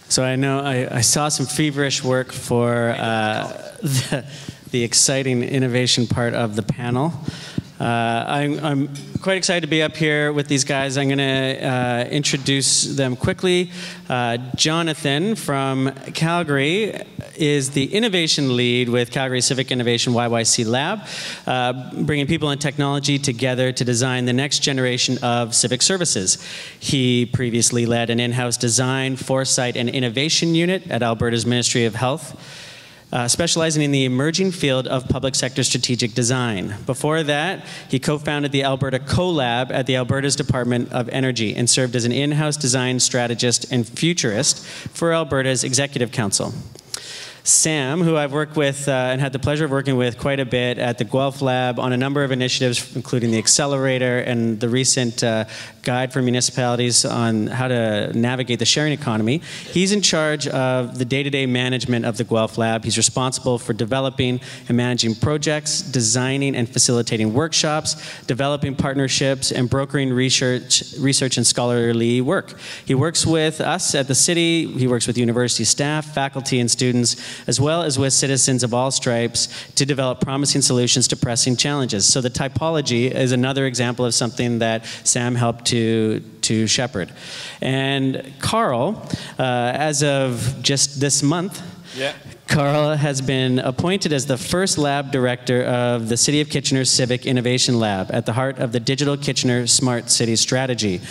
So I know I saw some feverish work for the exciting innovation part of the panel. I'm quite excited to be up here with these guys. I'm going to introduce them quickly. Jonathan from Calgary is the innovation lead with Calgary Civic Innovation YYC Lab, bringing people and technology together to design the next generation of civic services. He previously led an in-house design, foresight, and innovation unit at Alberta's Ministry of Health, specializing in the emerging field of public sector strategic design. Before that, he co-founded the Alberta CoLab at the Alberta's Department of Energy and served as an in-house design strategist and futurist for Alberta's Executive Council. Sam, who I've worked with and had the pleasure of working with quite a bit at the Guelph Lab on a number of initiatives, including the Accelerator and the recent guide for municipalities on how to navigate the sharing economy. He's in charge of the day-to-day management of the Guelph Lab. He's responsible for developing and managing projects, designing and facilitating workshops, developing partnerships, and brokering research and scholarly work. He works with us at the city. He works with university staff, faculty, and students, as well as with citizens of all stripes to develop promising solutions to pressing challenges. So the typology is another example of something that Sam helped to shepherd. And Karl, as of just this month, Karl has been appointed as the first lab director of the City of Kitchener's Civic Innovation Lab at the heart of the Digital Kitchener Smart City Strategy.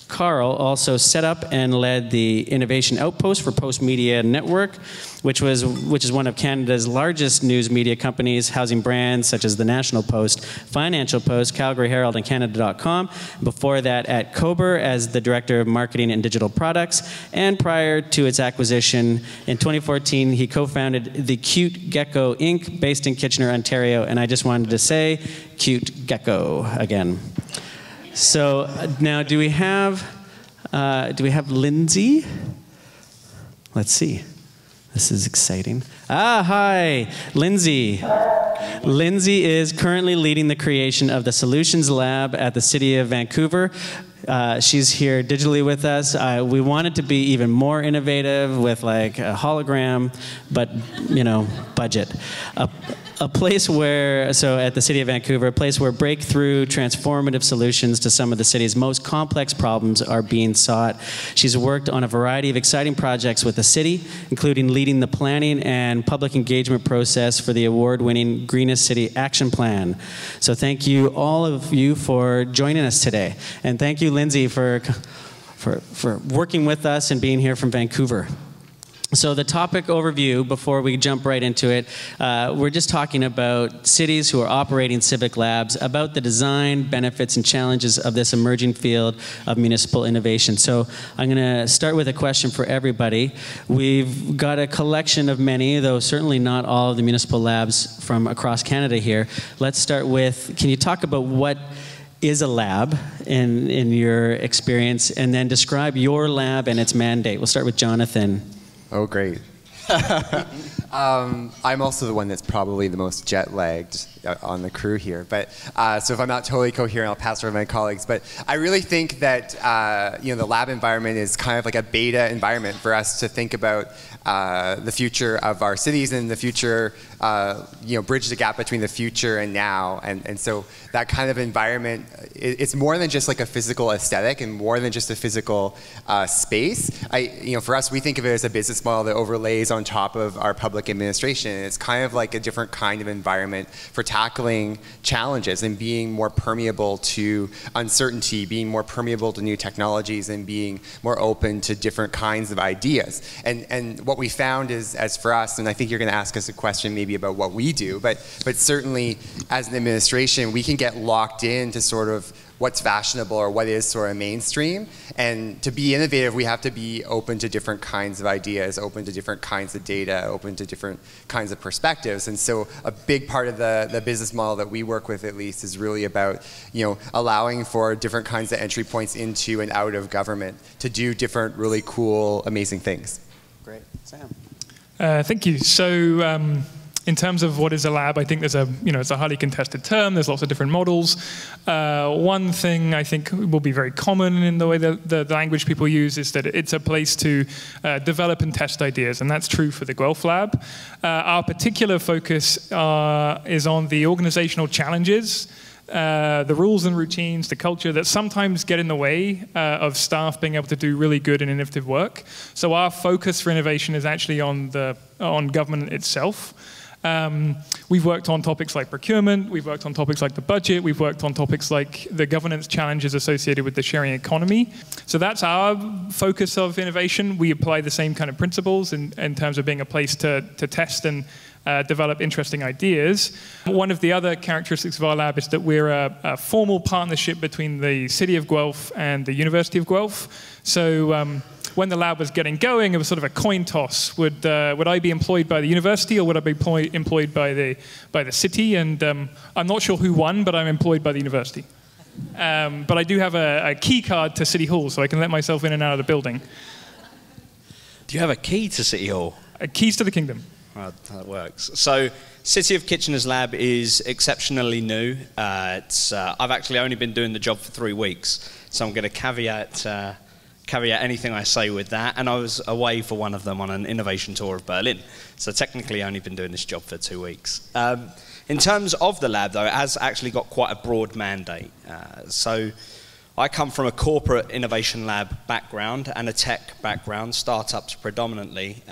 Karl also set up and led the Innovation Outpost for Post Media Network, which is one of Canada's largest news media companies, housing brands such as the National Post, Financial Post, Calgary Herald, and Canada.com. Before that, at Kober as the Director of Marketing and Digital Products. And prior to its acquisition in 2014, he co-founded the Cute Gecko Inc., based in Kitchener, Ontario. And I just wanted to say, Cute Gecko again. So now, do we have Lindsay? Let's see. This is exciting. Ah, hi, Lindsay. Lindsay is currently leading the creation of the Solutions Lab at the City of Vancouver. She's here digitally with us. We wanted to be even more innovative with like a hologram, but you know, budget. A place where, so at the City of Vancouver, a place where breakthrough, transformative solutions to some of the city's most complex problems are being sought. She's worked on a variety of exciting projects with the city, including leading the planning and public engagement process for the award-winning Greenest City Action Plan. So thank you, all of you, for joining us today. And thank you, Lindsay, for working with us and being here from Vancouver. So the topic overview, before we jump right into it, we're just talking about cities who are operating civic labs, about the design, benefits, and challenges of this emerging field of municipal innovation. So I'm going to start with a question for everybody. We've got a collection of many, though certainly not all of the municipal labs from across Canada here. Let's start with, can you talk about what is a lab in your experience, and then describe your lab and its mandate? We'll start with Jonathan. Oh, great. I'm also the one that's probably the most jet-lagged on the crew here. But so if I'm not totally coherent, I'll pass it over to my colleagues. But I really think that you know, the lab environment is kind of like a beta environment for us to think about the future of our cities and the future, you know, bridge the gap between the future and now. And so that kind of environment, it's more than just like a physical aesthetic and more than just a physical space. You know, for us, we think of it as a business model that overlays on top of our public administration. It's kind of like a different kind of environment for tackling challenges and being more permeable to uncertainty, being more permeable to new technologies, and being more open to different kinds of ideas. And what we found is, as for us, and I think you're going to ask us a question maybe about what we do, but certainly as an administration, we can get locked into sort of what's fashionable or what is sort of mainstream. And to be innovative, we have to be open to different kinds of ideas, open to different kinds of data, open to different kinds of perspectives. And so a big part of the business model that we work with, at least, is really about, you know, allowing for different kinds of entry points into and out of government to do different really cool, amazing things. Great. Sam. Thank you. So in terms of what is a lab, I think there's it's a highly contested term. There's lots of different models. One thing I think will be very common in the way that the language people use is that it's a place to develop and test ideas, and that's true for the Guelph lab. Our particular focus is on the organizational challenges, the rules and routines, the culture that sometimes get in the way of staff being able to do really good and innovative work. So our focus for innovation is actually on government itself. We've worked on topics like procurement, we've worked on topics like the budget, we've worked on topics like the governance challenges associated with the sharing economy. So that's our focus of innovation. We apply the same kind of principles in terms of being a place to test and develop interesting ideas. One of the other characteristics of our lab is that we're a formal partnership between the City of Guelph and the University of Guelph. So when the lab was getting going, it was sort of a coin toss. Would I be employed by the university, or would I be employed by the city? And I'm not sure who won, but I'm employed by the university. But I do have a key card to City Hall, so I can let myself in and out of the building. Do you have a key to City Hall? Keys to the kingdom. That works. So, City of Kitchener's lab is exceptionally new. I've actually only been doing the job for 3 weeks, so I'm going to caveat anything I say with that. And I was away for one of them on an innovation tour of Berlin, so technically only been doing this job for 2 weeks. In terms of the lab, though, it has actually got quite a broad mandate. So I come from a corporate innovation lab background and a tech background, startups predominantly.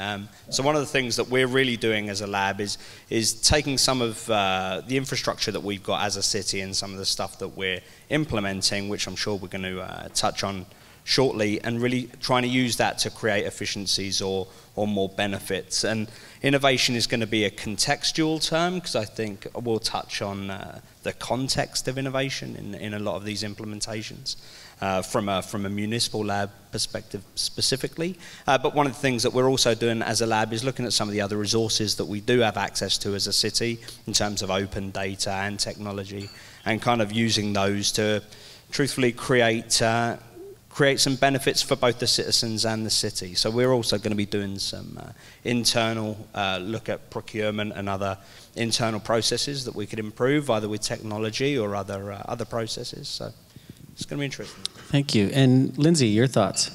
So one of the things that we're really doing as a lab is taking some of the infrastructure that we've got as a city and some of the stuff that we're implementing, which I'm sure we're going to touch on shortly, and really trying to use that to create efficiencies or more benefits. And innovation is going to be a contextual term, because I think we'll touch on the context of innovation in a lot of these implementations from a municipal lab perspective specifically. But one of the things that we're also doing as a lab is looking at some of the other resources that we do have access to as a city in terms of open data and technology, and kind of using those to truthfully create some benefits for both the citizens and the city. So we're also going to be doing some internal look at procurement and other internal processes that we could improve, either with technology or other processes. So it's going to be interesting. Thank you. And Lindsay, your thoughts?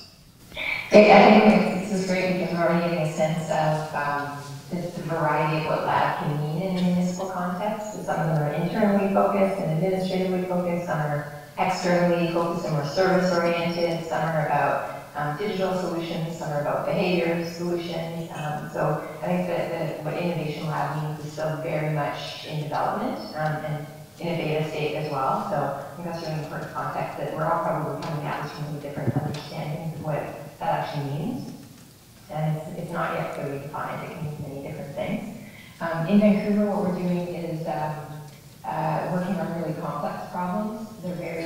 Great. I think this is great because we're already getting a sense of the variety of what lab can mean in a municipal context. Some of them are internally focused and administratively focused, some are externally focused and more service-oriented, some are about digital solutions, some are about behavior solutions. So I think that what Innovation Lab means is still very much in development and in a beta state as well. So I think that's really important context, that we're all probably coming at this from a different understanding of what that actually means. And it's not yet clearly defined. It can mean many different things. In Vancouver, what we're doing is working on really complex problems. They're very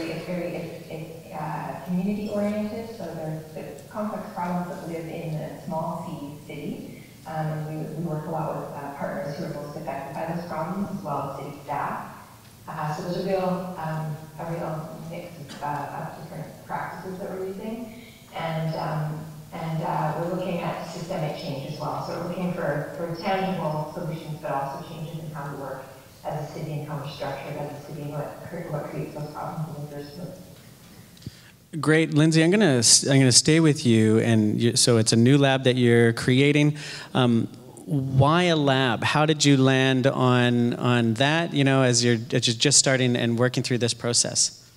community-oriented, so they're the complex problems that live in a small city. And we work a lot with partners who are most affected by those problems, as well as city staff. So there's a real mix of different practices that we're using. And we're looking at systemic change as well. So we're looking for tangible solutions, but also changes in how we work as a city and how we're structured as a city, and what creates those problems in the first place. Great, Lindsay. I'm gonna stay with you, and so it's a new lab that you're creating. Why a lab? How did you land on that? You know, as you're just starting and working through this process.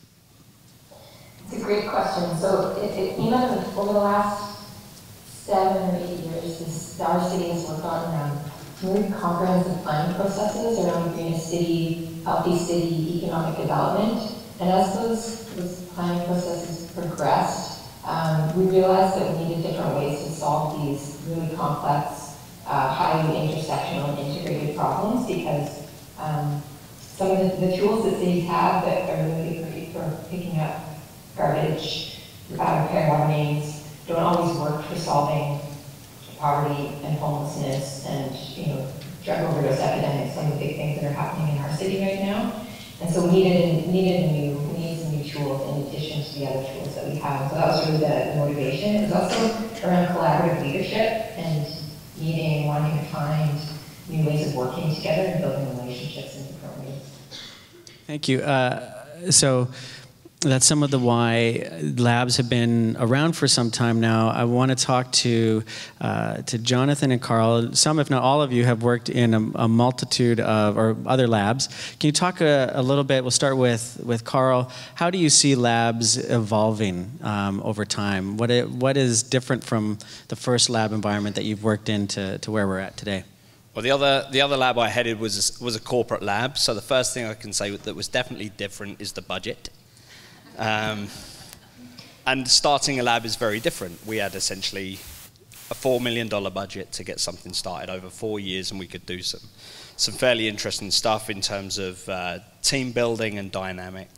It's a great question. So, over the last 7 or 8 years, our city has worked on really comprehensive planning processes around green city, healthy city, economic development. And as those planning processes progressed, we realized that we needed different ways to solve these really complex, highly intersectional and integrated problems, because some of the tools that cities have that are really great for picking up garbage, repairing water mains, don't always work for solving poverty and homelessness and drug overdose epidemics, some of the big things that are happening in our city right now. And so we needed some new tools in addition to the other tools that we have. So that was really the motivation. It was also around collaborative leadership and wanting to find new ways of working together and building relationships in different ways. Thank you. So that's some of the why labs have been around for some time now. I want to talk to Jonathan and Karl. Some, if not all of you, have worked in a multitude of or other labs. Can you talk a little bit? We'll start with Karl. How do you see labs evolving over time? What is different from the first lab environment that you've worked in to where we're at today? Well, the other lab I headed was a corporate lab. So the first thing I can say that was definitely different is the budget. And starting a lab is very different. We had essentially a $4 million budget to get something started over 4 years, and we could do some fairly interesting stuff in terms of team building and dynamic.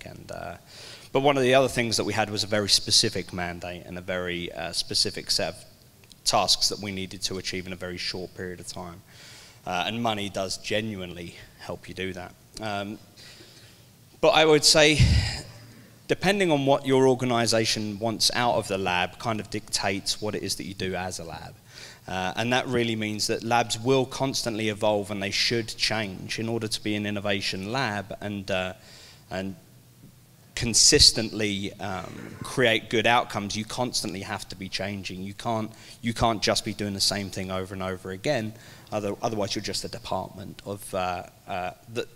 But one of the other things that we had was a very specific mandate and a very specific set of tasks that we needed to achieve in a very short period of time. And money does genuinely help you do that. But I would say, depending on what your organization wants out of the lab kind of dictates what it is that you do as a lab. And that really means that labs will constantly evolve, and they should change in order to be an innovation lab and consistently create good outcomes. You constantly have to be changing. You can't just be doing the same thing over and over again. Otherwise, you're just a department of that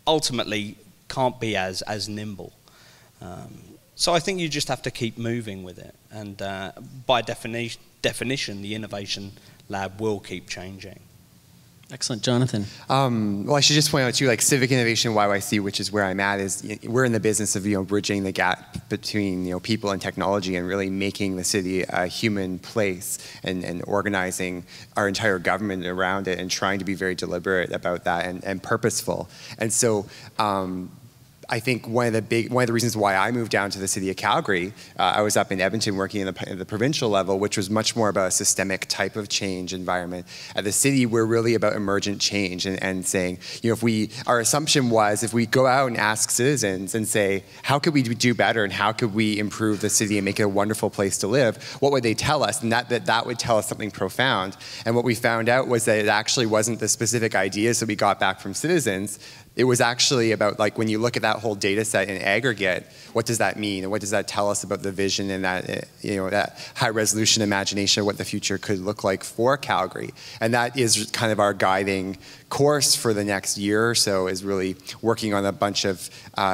ultimately can't be as nimble. So I think you just have to keep moving with it, and by definition, the innovation lab will keep changing. Excellent. Jonathan. Well, I should just point out too, like Civic Innovation YYC, which is where I'm at, is we're in the business of bridging the gap between people and technology, and really making the city a human place, and organizing our entire government around it, and trying to be very deliberate about that and purposeful. And so I think one of the reasons why I moved down to the city of Calgary, I was up in Edmonton working in the provincial level, which was much more about a systemic type of change environment. At the city, we're really about emergent change and saying, our assumption was if we go out and ask citizens and say, how could we do better and how could we improve the city and make it a wonderful place to live, what would they tell us? And that would tell us something profound. And what we found out was that it actually wasn't the specific ideas that we got back from citizens. It was actually about, like, when you look at that whole data set in aggregate, what does that mean? And what does that tell us about the vision and that, that high resolution imagination of what the future could look like for Calgary? And that is kind of our guiding course for the next year or so, is really working on a bunch of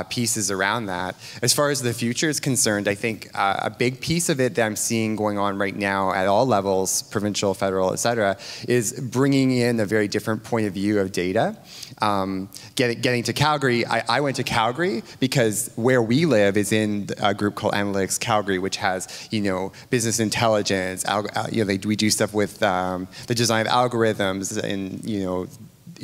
pieces around that. As far as the future is concerned, I think a big piece of it that I'm seeing going on right now at all levels, provincial, federal, et cetera, is bringing in a very different point of view of data. Getting to Calgary, I went to Calgary because where we live is in a group called Analytics Calgary, which has business intelligence. We do stuff with the design of algorithms, and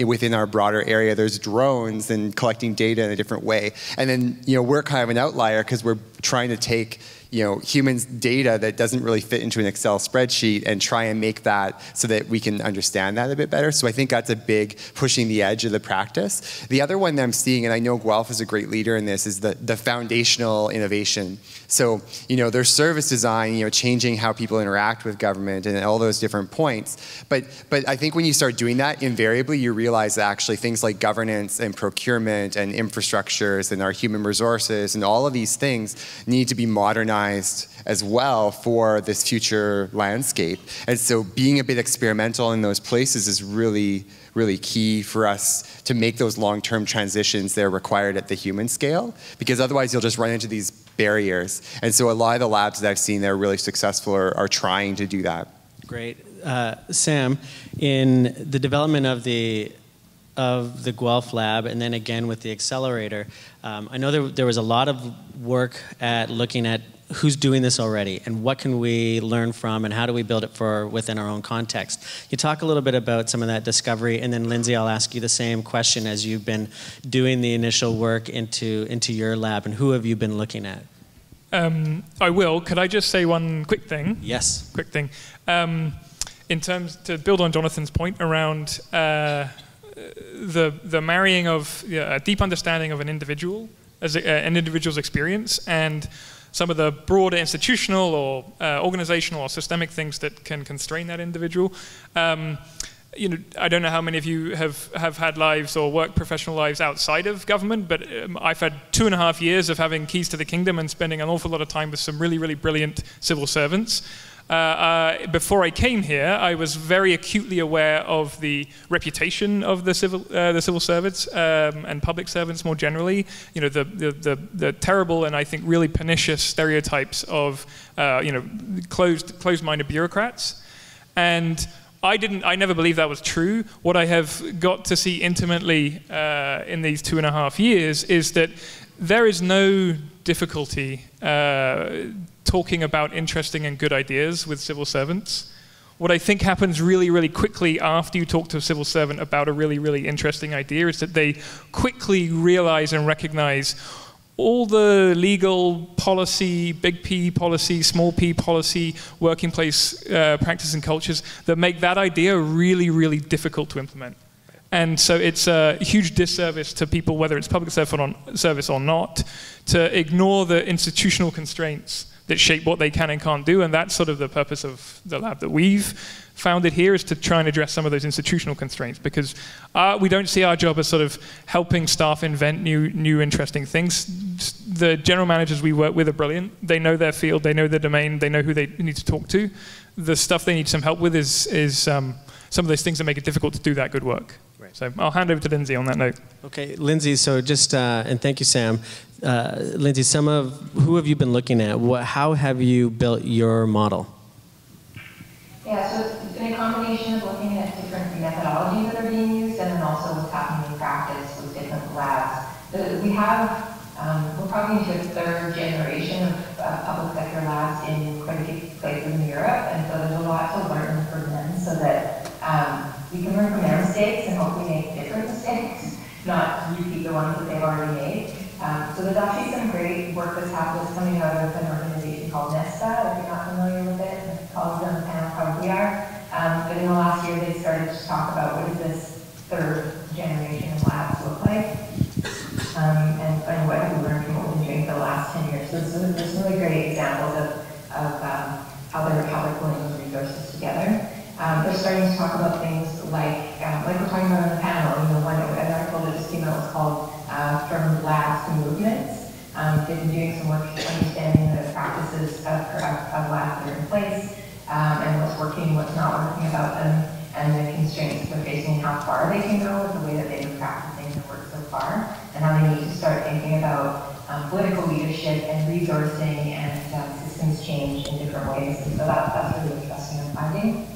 within our broader area, there's drones and collecting data in a different way. And then we're kind of an outlier because we're trying to take humans' data that doesn't really fit into an Excel spreadsheet and try and make that so that we can understand that a bit better. So I think that's a big pushing the edge of the practice. The other one that I'm seeing, and I know Guelph is a great leader in this, is the foundational innovation. So, there's service design, changing how people interact with government and all those different points. But I think when you start doing that, invariably you realize that actually things like governance and procurement and infrastructures and our human resources and all of these things need to be modernized as well for this future landscape. And so being a bit experimental in those places is really, really key for us to make those long-term transitions that are required at the human scale, because otherwise you'll just run into these barriers. And so a lot of the labs that I've seen that are really successful are trying to do that. Great. Sam, in the development of the Guelph lab, and then again with the accelerator, I know there was a lot of work at looking at who's doing this already and what can we learn from and how do we build it for within our own context. You talk a little bit about some of that discovery, and then Lindsay, I'll ask you the same question as you've been doing the initial work into your lab, and who have you been looking at? I will. Could I just say one quick thing? Yes. Quick thing. In terms, to build on Jonathan's point around the marrying of a deep understanding of an individual, as an individual's experience, and some of the broader institutional or organizational or systemic things that can constrain that individual. I don't know how many of you have had lives or work professional lives outside of government, but I've had 2.5 years of having keys to the kingdom and spending an awful lot of time with some really, really brilliant civil servants. Before I came here, I was very acutely aware of the reputation of the civil servants and public servants more generally. The terrible and I think really pernicious stereotypes of closed-minded bureaucrats. And I never believed that was true. What I have got to see intimately in these 2.5 years is that there is no difficulty talking about interesting and good ideas with civil servants. What I think happens really, really quickly after you talk to a civil servant about a really, really interesting idea is that they quickly realize and recognize all the legal policy, big P policy, small p policy, working place practice and cultures that make that idea really, really difficult to implement. And so it's a huge disservice to people, whether it's public service or not, to ignore the institutional constraints that shape what they can and can't do. And that's sort of the purpose of the lab that we've founded here, is to try and address some of those institutional constraints, because we don't see our job as sort of helping staff invent new interesting things. The general managers we work with are brilliant. They know their field, they know their domain, they know who they need to talk to. The stuff they need some help with is some of those things that make it difficult to do that good work. Right. So I'll hand over to Lindsay on that note. Okay, Lindsay, so just, and thank you, Sam. Lindsay, who have you been looking at? How have you built your model? Yeah, so it's been a combination of looking at different methodologies that are being used and then also what's happening in practice with different labs. We're probably into a third generation of public sector labs in quite a few places in Europe, and so there's a lot to learn from them so that we can learn from their mistakes and hopefully make different mistakes, not repeat the ones that they've already made. So there's actually some great work that's coming out of an organization called Nesta, if you're not familiar with it, and colleagues on the panel probably are. But in the last year, they started to talk about what does this third generation of labs look like, and what have we learned from what we've been doing for the last 10 years. So there's some really great examples of how they're pulling those resources together. They're starting to talk about things like we're talking about on the panel. An article that just came out was called "From Labs to Movements." They've been doing some work understanding the practices of labs that are in place, and what's working, what's not working about them, and the constraints they're facing, and how far they can go with the way that they've been practicing their work so far, and how they need to start thinking about political leadership and resourcing and systems change in different ways. And so that's really interesting and finding.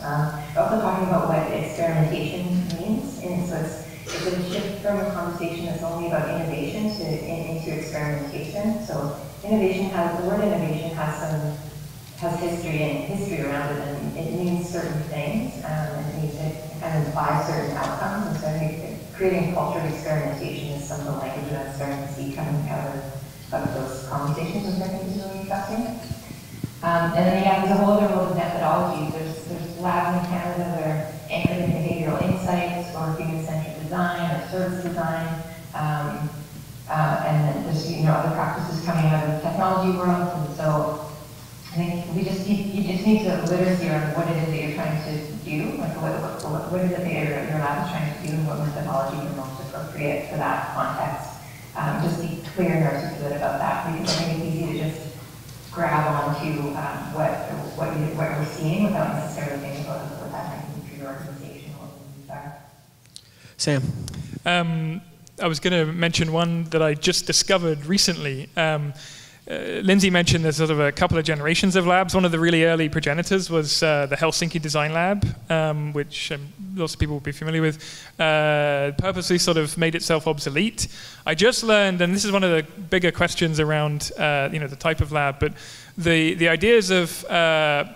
We're also talking about what experimentation means, and so it's a shift from a conversation that's only about innovation into experimentation. So the word innovation has history around it, and it means certain things, and it kind of implies certain outcomes. And so I think creating a culture of experimentation is some of the language that I'm starting to see coming out of those conversations, which I think is really interesting. And then there's a whole other world of methodologies. There's labs in Canada that are anchored in behavioral insights or human-centered design or service design. And then there's other practices coming out of the technology world. And so I think you just need to literacy on what it is that you're trying to do, like what is it that your lab is trying to do, and what methodology is most appropriate for that context. Just be clear and articulate about that, because I think it's easy to just grab onto what we're seeing without necessarily thinking about what that might mean for your organization or what the needs are. Sam? I was going to mention one that I just discovered recently. Lindsay mentioned there's sort of a couple of generations of labs. One of the really early progenitors was the Helsinki Design Lab, which lots of people will be familiar with, purposely sort of made itself obsolete. I just learned, and this is one of the bigger questions around the type of lab, but the ideas of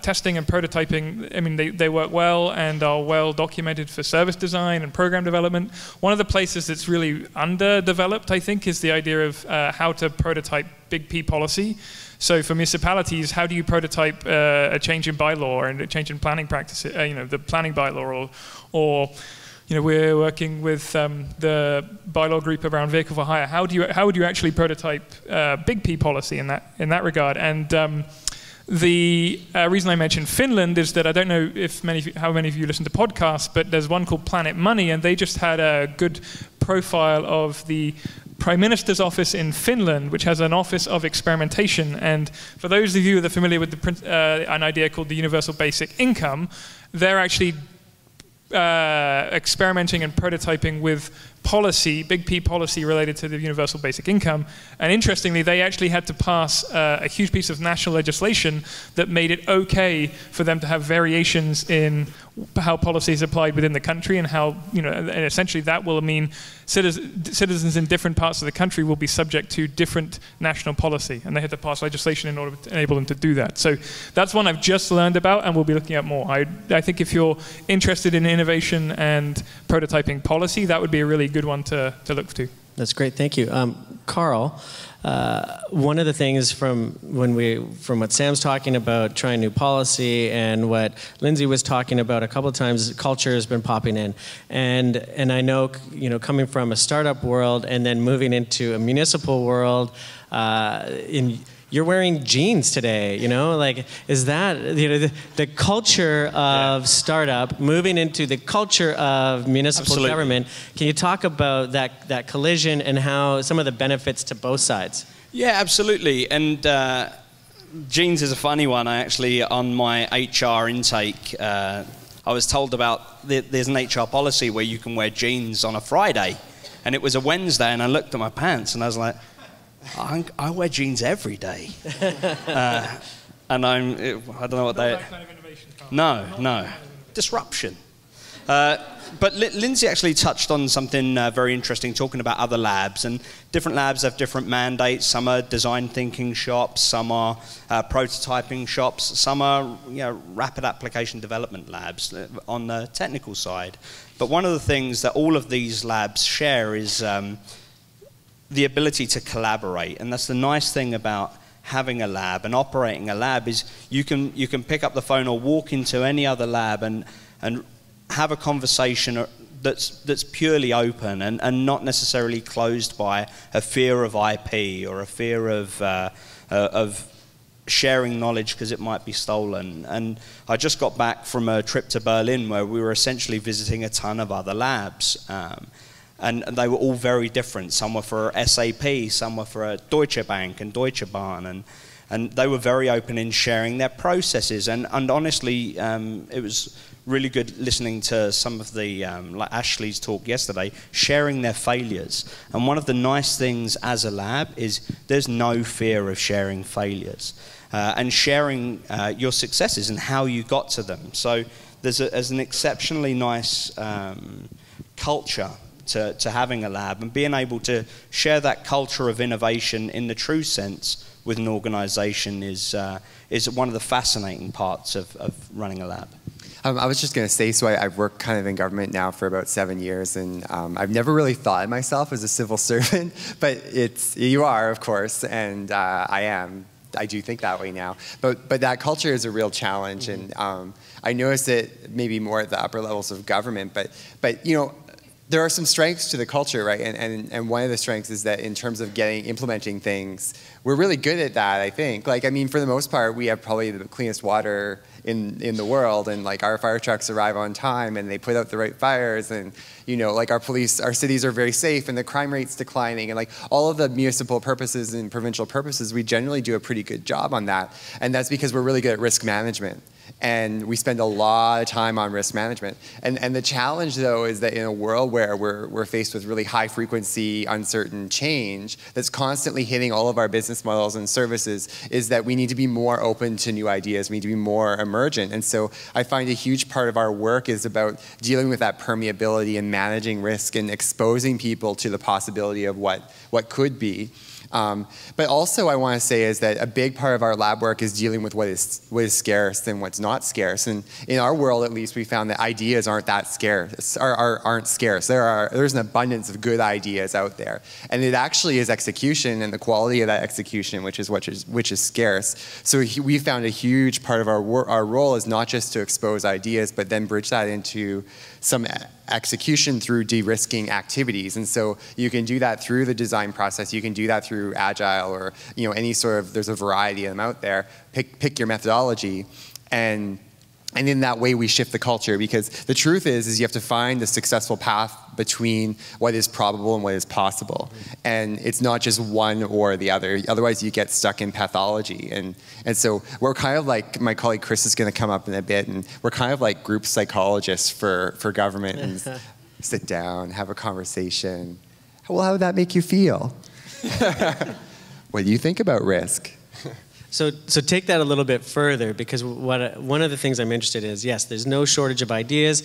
testing and prototyping, I mean, they work well and are well documented for service design and program development. One of the places that's really underdeveloped, I think, is the idea of how to prototype big P policy. So for municipalities, how do you prototype a change in bylaw and a change in planning practices, the planning bylaw, or we're working with the bylaw group around vehicle for hire. How would you actually prototype big P policy in that regard? And The reason I mentioned Finland is that I don't know if how many of you listen to podcasts, but there's one called Planet Money, and they just had a good profile of the Prime Minister's office in Finland, which has an office of experimentation. And for those of you that are familiar with an idea called the universal basic income, they're actually experimenting and prototyping with policy, big P policy related to the universal basic income. And interestingly, they actually had to pass a huge piece of national legislation that made it okay for them to have variations in how policy is applied within the country, and how, and essentially that will mean citizens in different parts of the country will be subject to different national policy, and they had to pass legislation in order to enable them to do that. So that's one I've just learned about, and we'll be looking at more. I think if you're interested in innovation and prototyping policy, that would be a really good one to look to. That's great, thank you. Karl, one of the things from what Sam's talking about, trying new policy, and what Lindsay was talking about a couple of times, culture has been popping in, and I know, coming from a startup world and then moving into a municipal world, you're wearing jeans today, is that, the culture of startup moving into the culture of municipal Absolutely. government. Can you talk about that collision and how some of the benefits to both sides? Yeah, absolutely. And jeans is a funny one. I actually, on my HR intake, I was told about there's an HR policy where you can wear jeans on a Friday. And it was a Wednesday, and I looked at my pants, and I was like, I wear jeans every day. And I don't know what they... Not that kind of innovation, Karl. No. Disruption. But Lindsay actually touched on something very interesting, talking about other labs. And different labs have different mandates. Some are design thinking shops, some are prototyping shops, some are rapid application development labs on the technical side. But one of the things that all of these labs share is the ability to collaborate. And that's the nice thing about having a lab and operating a lab, is you can pick up the phone or walk into any other lab and have a conversation that's purely open and not necessarily closed by a fear of IP or a fear of sharing knowledge because it might be stolen. And I just got back from a trip to Berlin where we were essentially visiting a ton of other labs. And they were all very different. Some were for SAP, some were for Deutsche Bank and Deutsche Bahn, and they were very open in sharing their processes. And honestly, it was really good listening to some of the, like Ashley's talk yesterday, sharing their failures. And one of the nice things as a lab is there's no fear of sharing failures and sharing your successes and how you got to them. So there's an exceptionally nice culture to having a lab, and being able to share that culture of innovation in the true sense with an organization is one of the fascinating parts of running a lab. I was just going to say, so I've worked kind of in government now for about 7 years, and I've never really thought of myself as a civil servant, but you are, of course, and I am. I do think that way now, but that culture is a real challenge, and I notice it maybe more at the upper levels of government, but there are some strengths to the culture, right? And one of the strengths is that in terms of implementing things, we're really good at that, I think. For the most part, we have probably the cleanest water in the world, and our fire trucks arrive on time, and they put out the right fires, and our cities are very safe, and the crime rate's declining, and all of the municipal purposes and provincial purposes, we generally do a pretty good job on that, and that's because we're really good at risk management. And we spend a lot of time on risk management. And the challenge, though, is that in a world where we're faced with really high frequency, uncertain change that's constantly hitting all of our business models and services, is that we need to be more open to new ideas. We need to be more emergent. And so I find a huge part of our work is about dealing with that permeability and managing risk and exposing people to the possibility of what could be. But also I want to say is that a big part of our lab work is dealing with what is scarce and what's not scarce. And in our world, at least, we found that ideas aren't that scarce, aren't scarce. There's an abundance of good ideas out there. And it actually is execution and the quality of that execution, which is scarce. So we found a huge part of our role is not just to expose ideas, but then bridge that into some execution through de-risking activities. And so you can do that through the design process, you can do that through Agile or any sort of, there's a variety of them out there. Pick your methodology, and in that way we shift the culture, because the truth is you have to find the successful path between what is probable and what is possible. And it's not just one or the other, otherwise you get stuck in pathology. And so we're kind of like, my colleague Chris is going to come up in a bit, and we're kind of like group psychologists for government, and sit down, have a conversation. Well, how would that make you feel? What do you think about risk? So take that a little bit further, because one of the things I'm interested in is, yes, there's no shortage of ideas.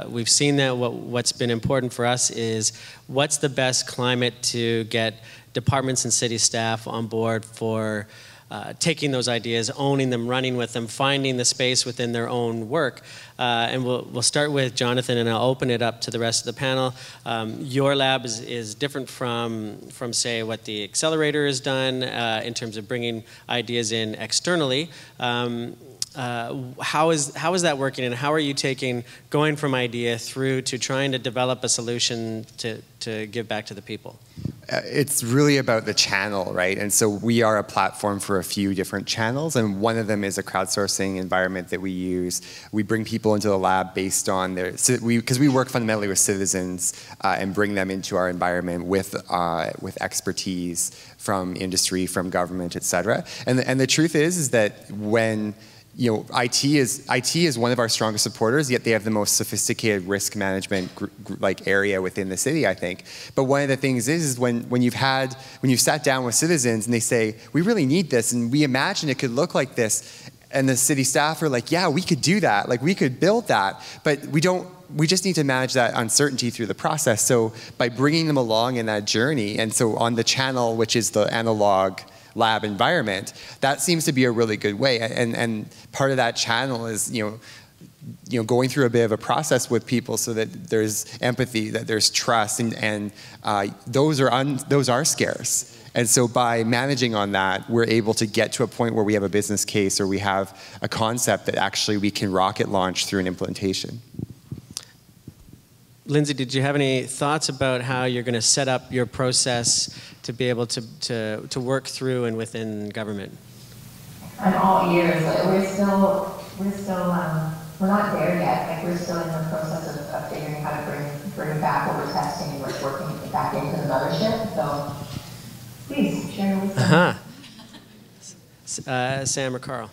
We've seen that. What's been important for us is what's the best climate to get departments and city staff on board for taking those ideas, owning them, running with them, finding the space within their own work. And we'll start with Jonathan, and I'll open it up to the rest of the panel. Your lab is different from say what the accelerator has done in terms of bringing ideas in externally. How is that working, and how are you going from idea through to trying to develop a solution to give back to the people? It's really about the channel, right? And so we are a platform for a few different channels, and one of them is a crowdsourcing environment that we use. We bring people into the lab based on because we work fundamentally with citizens and bring them into our environment with expertise from industry, from government, et cetera. And the truth is that when IT is one of our strongest supporters, yet they have the most sophisticated risk management area within the city, I think. But one of the things is when you've sat down with citizens and they say, we really need this, and we imagine it could look like this, and the city staff are like, yeah, we could do that, like we could build that, but we just need to manage that uncertainty through the process. So by bringing them along in that journey, and so on the channel, which is the analog lab environment, that seems to be a really good way. And part of that channel is going through a bit of a process with people so that there's empathy, that there's trust, and those are scarce. And so by managing on that, we're able to get to a point where we have a business case, or we have a concept that actually we can rocket launch through an implementation. Lindsay, did you have any thoughts about how you're going to set up your process to be able to work through and within government? I'm all ears. We're not there yet. Like, we're still in the process of figuring how to bring back what we're testing and what's working back into the mothership. So please share with us. Sam or Karl?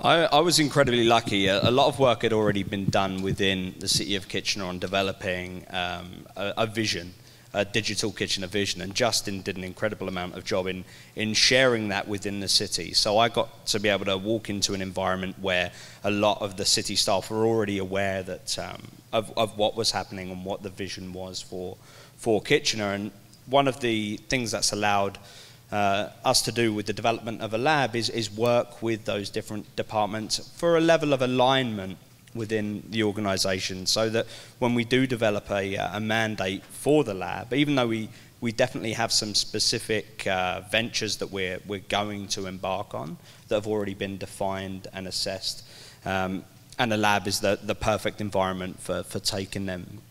I was incredibly lucky. A lot of work had already been done within the City of Kitchener on developing a vision, a digital Kitchener vision, and Justin did an incredible amount of job in sharing that within the city. So I got to be able to walk into an environment where a lot of the city staff were already aware that of what was happening and what the vision was for Kitchener. And one of the things that's allowed us to do with the development of a lab is work with those different departments for a level of alignment within the organisation, so that when we do develop a mandate for the lab, even though we definitely have some specific ventures that we're going to embark on that have already been defined and assessed, and the lab is the perfect environment for taking them,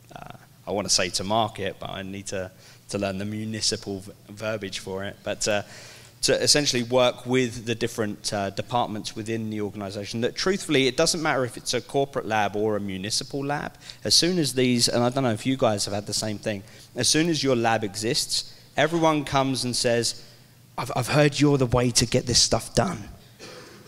I want to say to market, but I need to learn the municipal verbiage for it, but to essentially work with the different departments within the organisation. That truthfully, it doesn't matter if it's a corporate lab or a municipal lab. As soon as these, and I don't know if you guys have had the same thing, as soon as your lab exists, everyone comes and says, I've heard you're the way to get this stuff done.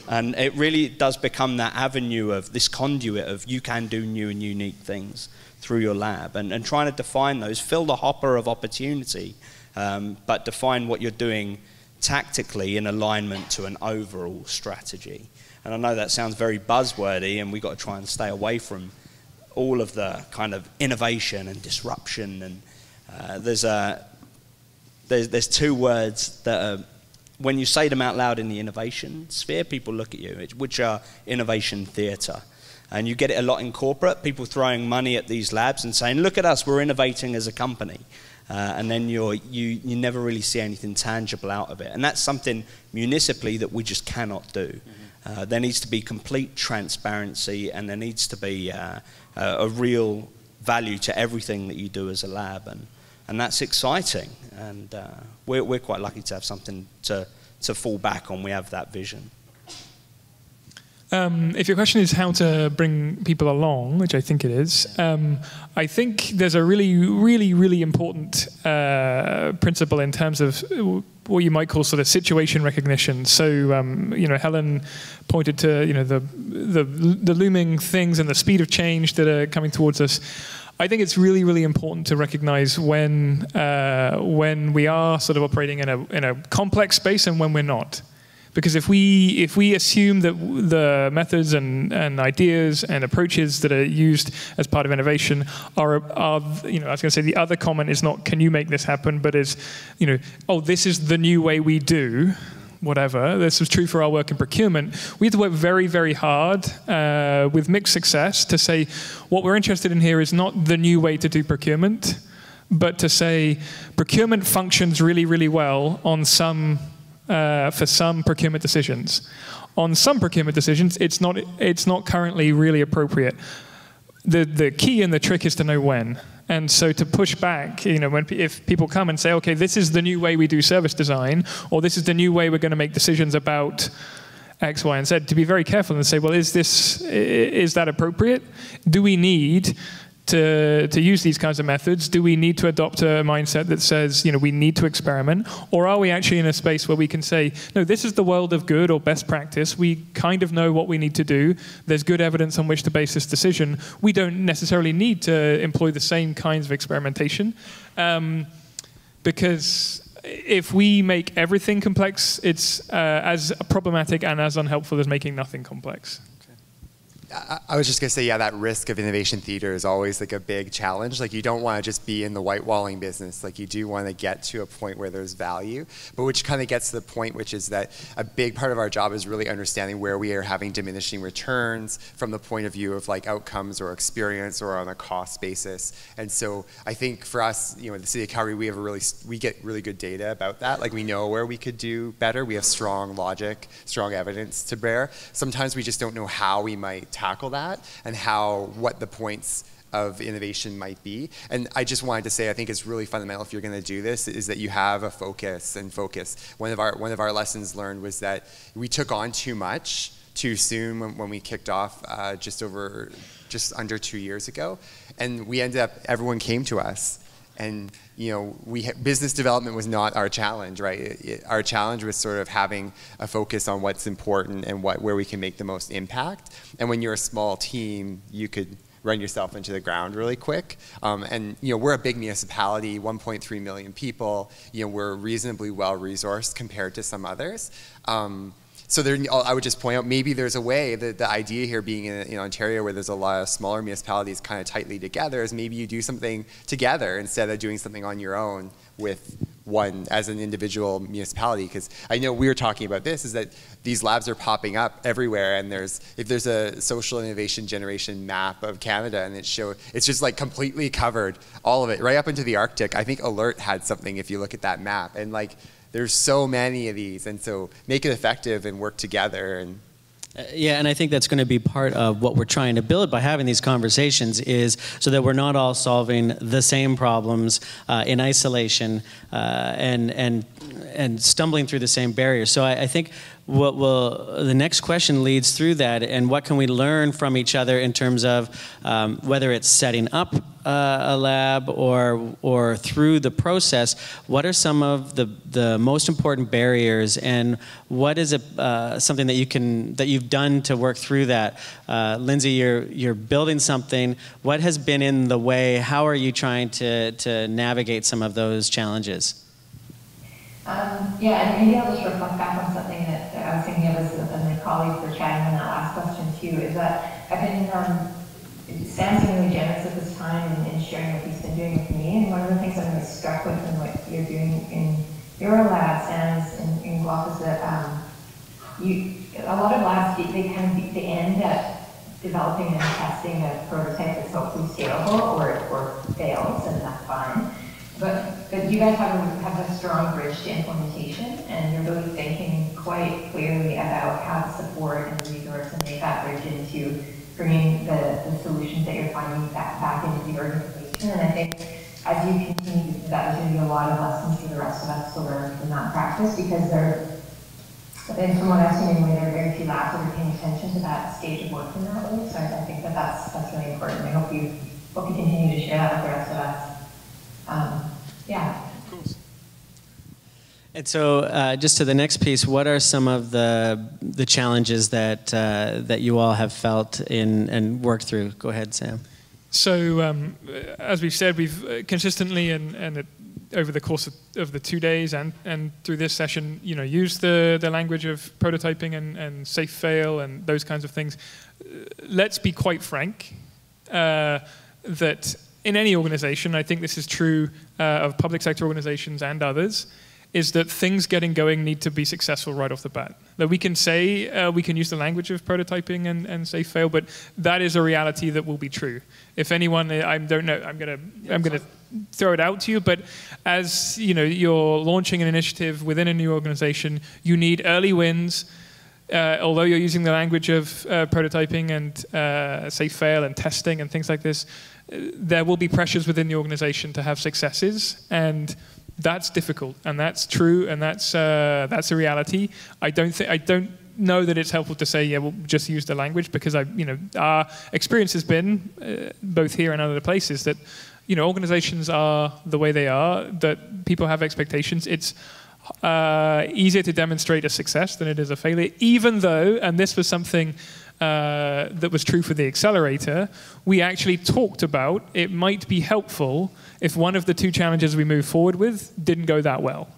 And it really does become that avenue of this conduit of you can do new and unique things through your lab, and trying to define those, fill the hopper of opportunity, but define what you're doing tactically in alignment to an overall strategy. And I know that sounds very buzzwordy, and we've got to try and stay away from all of the kind of innovation and disruption. And there's two words that are, when you say them out loud in the innovation sphere, people look at you, which are innovation theatre. And you get it a lot in corporate, people throwing money at these labs and saying, look at us, we're innovating as a company. And then you never really see anything tangible out of it. And that's something municipally that we just cannot do. There needs to be complete transparency, and there needs to be a real value to everything that you do as a lab. And that's exciting. And we're quite lucky to have something to fall back on. We have that vision. If your question is how to bring people along, which I think it is, I think there's a really, really, really important principle in terms of what you might call sort of situation recognition. So, Helen pointed to, the looming things and the speed of change that are coming towards us. I think it's really, really important to recognize when we are sort of operating in a complex space and when we're not. Because if we assume that the methods and ideas and approaches that are used as part of innovation are I was going to say the other comment is not can you make this happen, but is oh, this is the new way we do whatever. This was true for our work in procurement. We had to work very, very hard with mixed success to say what we're interested in here is not the new way to do procurement, but to say procurement functions really, really well on for some procurement decisions. On some procurement decisions, it's not currently really appropriate. The key and the trick is to know when. And so to push back, if people come and say, okay, this is the new way we do service design, or this is the new way we're going to make decisions about X, Y, and Z, to be very careful and say, well, is that appropriate? Do we need to use these kinds of methods? Do we need to adopt a mindset that says, we need to experiment? Or are we actually in a space where we can say, no, this is the world of good or best practice. We kind of know what we need to do. There's good evidence on which to base this decision. We don't necessarily need to employ the same kinds of experimentation. Because if we make everything complex, it's as problematic and as unhelpful as making nothing complex. I was just going to say, yeah, that risk of innovation theater is always like a big challenge. Like you don't want to just be in the whitewalling business. Like you do want to get to a point where there's value, but which kind of gets to the point, which is that a big part of our job is really understanding where we are having diminishing returns from the point of view of like outcomes or experience or on a cost basis. And so I think for us, the city of Calgary, we get really good data about that. Like we know where we could do better. We have strong logic, strong evidence to bear. Sometimes we just don't know how we might tackle that and what the points of innovation might be. And I just wanted to say, I think it's really fundamental if you're going to do this, is that you have a focus and focus. One of our lessons learned was that we took on too much too soon when we kicked off just under 2 years ago, and we ended up, everyone came to us. And business development was not our challenge, right? Our challenge was sort of having a focus on what's important and where we can make the most impact. And when you're a small team, you could run yourself into the ground really quick. And we're a big municipality, 1.3 million people. We're reasonably well resourced compared to some others. So I would just point out, maybe there's a way, the idea here being in Ontario where there's a lot of smaller municipalities kind of tightly together, is maybe you do something together instead of doing something on your own with one as an individual municipality. Because I know we were talking about this, is that these labs are popping up everywhere, and if there's a social innovation generation map of Canada, and it's just like completely covered, all of it, right up into the Arctic. I think Alert had something if you look at that map, and like, there's so many of these, and so make it effective and work together. And yeah, and I think that's going to be part of what we're trying to build by having these conversations, is so that we're not all solving the same problems in isolation and stumbling through the same barriers. So I think the next question leads through that, and what can we learn from each other in terms of whether it's setting up a lab or through the process. What are some of the most important barriers, and what is something that you've done to work through that? Lindsay, you're building something. What has been in the way? How are you trying to navigate some of those challenges? Yeah, and maybe I'll just reflect back on something that I was thinking of as my colleagues were chatting on that last question too, is that I've been, Sam's been really generous at this time in sharing what he's been doing with me, and one of the things I'm really struck with in what you're doing in your lab, Sam's, in Guelph, is that a lot of labs, they end up developing and testing a prototype that's hopefully scalable or fails, and that's fine. But you guys have a strong bridge to implementation, and you're really thinking quite clearly about how to support and resource and make that bridge into bringing the solutions that you're finding back into the organization. And I think as you continue to do that, be a lot of lessons for the rest of us to learn from that practice, because and from what I've seen anyway, there are very few labs that are paying attention to that stage of work in that way. So I think that's really important. I hope you continue to share that with the rest of us. Yeah. Cool. And so, just to the next piece, what are some of the challenges that you all have felt in and worked through? Go ahead, Sam. So, as we've said, we've consistently and over the course of the 2 days and through this session, used the language of prototyping and safe fail and those kinds of things. Let's be quite frank, that in any organization, I think this is true of public sector organizations and others, is that things getting going need to be successful right off the bat. That we can say, we can use the language of prototyping and safe fail, but that is a reality that will be true. If anyone, I don't know, I'm gonna throw it out to you, but as you're launching an initiative within a new organization, you need early wins. Although you're using the language of prototyping and safe fail and testing and things like this, there will be pressures within the organization to have successes, and that's difficult, and that's true, and that's a reality. I don't know that it's helpful to say, yeah, we'll just use the language, because our experience has been both here and other places that organizations are the way they are, that people have expectations. It's easier to demonstrate a success than it is a failure, even though, and this was something that was true for the accelerator, we actually talked about it might be helpful if one of the two challenges we moved forward with didn't go that well.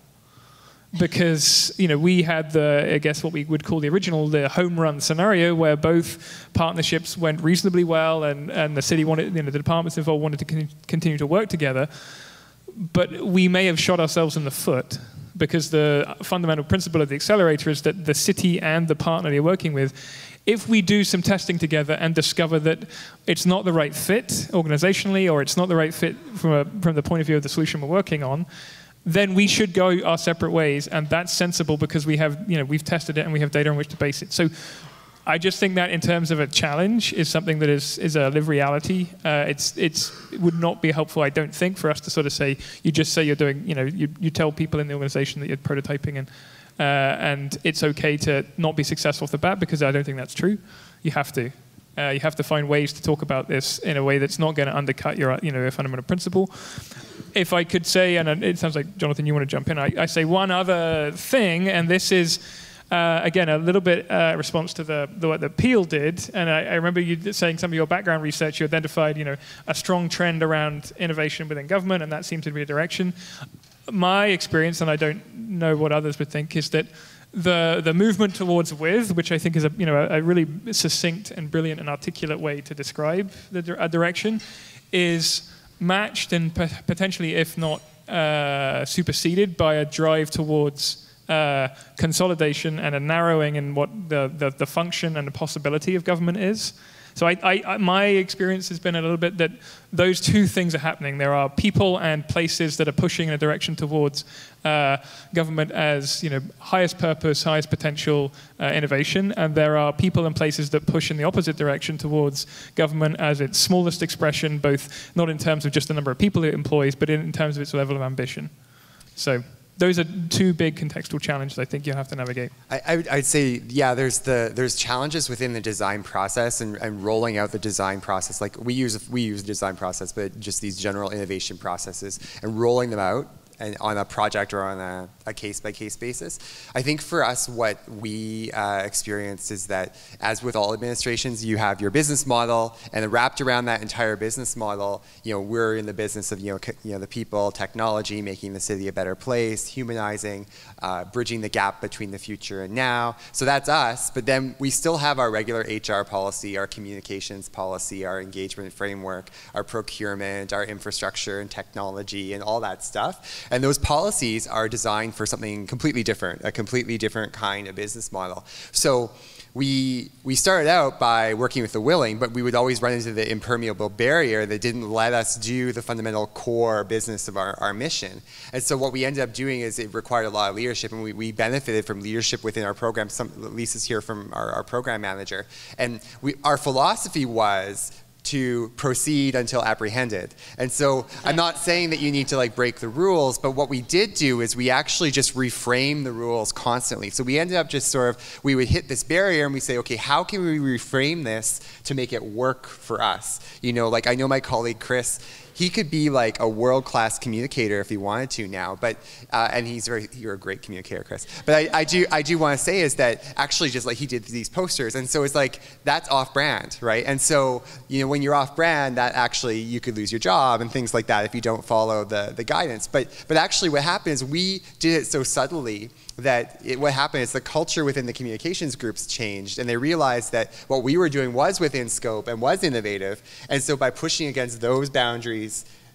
Because we had I guess what we would call the home run scenario, where both partnerships went reasonably well, and the city wanted, the departments involved wanted to continue to work together. But we may have shot ourselves in the foot, because the fundamental principle of the accelerator is that the city and the partner you're working with, if we do some testing together and discover that it's not the right fit organizationally, or it's not the right fit from the point of view of the solution we're working on, then we should go our separate ways, and that's sensible because we have, we've tested it and we have data on which to base it. So I just think that in terms of a challenge is something that is a live reality. It would not be helpful, I don't think, for us to sort of say, you just say you're doing, you tell people in the organization that you're prototyping, and it's okay to not be successful off the bat, because I don't think that's true. You have to. You have to find ways to talk about this in a way that's not going to undercut your fundamental principle. If I could say, and it sounds like, Jonathan, you want to jump in, I say one other thing, and this is, again, a little bit response to what the Peel did. And I remember you saying some of your background research, you identified a strong trend around innovation within government, and that seemed to be a direction. My experience, and I don't know what others would think, is that the movement towards with, which I think is a really succinct and brilliant and articulate way to describe a direction, is matched and potentially, if not superseded, by a drive towards consolidation and a narrowing in what the function and the possibility of government is. So my experience has been a little bit that those two things are happening. There are people and places that are pushing in a direction towards government as highest purpose, highest potential innovation, and there are people and places that push in the opposite direction towards government as its smallest expression, both not in terms of just the number of people it employs, but in terms of its level of ambition. So those are two big contextual challenges I think you have to navigate. I'd say, yeah, there's challenges within the design process and rolling out the design process. Like we use design process, but just these general innovation processes and rolling them out and on a project or on a case-by-case basis. I think for us, what we experienced is that, as with all administrations, you have your business model, and wrapped around that entire business model, we're in the business of the people, technology, making the city a better place, humanizing, bridging the gap between the future and now. So that's us, but then we still have our regular HR policy, our communications policy, our engagement framework, our procurement, our infrastructure and technology, and all that stuff. And those policies are designed for something completely different, a completely different kind of business model. So we started out by working with the willing, but we would always run into the impermeable barrier that didn't let us do the fundamental core business of our mission. And so what we ended up doing is it required a lot of leadership, and we benefited from leadership within our program. Lisa's here from our program manager. And our philosophy was, to proceed until apprehended. And so I'm not saying that you need to like break the rules, but what we did do is we actually just reframe the rules constantly. So we ended up just sort of, we would hit this barrier and we say, okay, how can we reframe this to make it work for us? You know, like I know my colleague Chris, he could be like a world-class communicator if he wanted to now, but and you're a great communicator, Chris. But I do want to say is that actually just like he did these posters, and so it's like that's off-brand, right? And so you know when you're off-brand, that actually you could lose your job and things like that if you don't follow the guidance. But actually what happened is we did it so subtly that what happened is the culture within the communications groups changed, and they realized that what we were doing was within scope and was innovative. And so by pushing against those boundaries,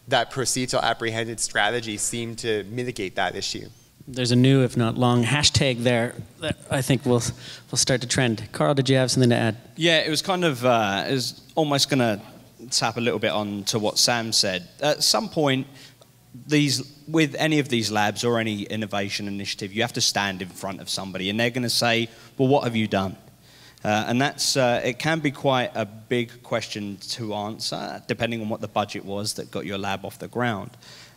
that proceed till apprehended strategy seemed to mitigate that issue. There's a new, if not long, hashtag there that I think will start to trend. Karl, did you have something to add? Yeah, it was kind of, it was almost going to tap a little bit on to what Sam said. At some point, with any of these labs or any innovation initiative, you have to stand in front of somebody and they're going to say, well, what have you done? And that's, it can be quite a big question to answer, depending on what the budget was that got your lab off the ground.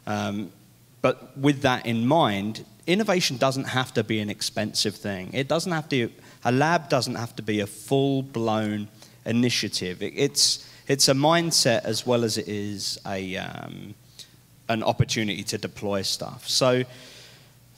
But with that in mind, innovation doesn't have to be an expensive thing. It doesn't have to, a lab doesn't have to be a full-blown initiative. It's a mindset as well as it is an opportunity to deploy stuff. So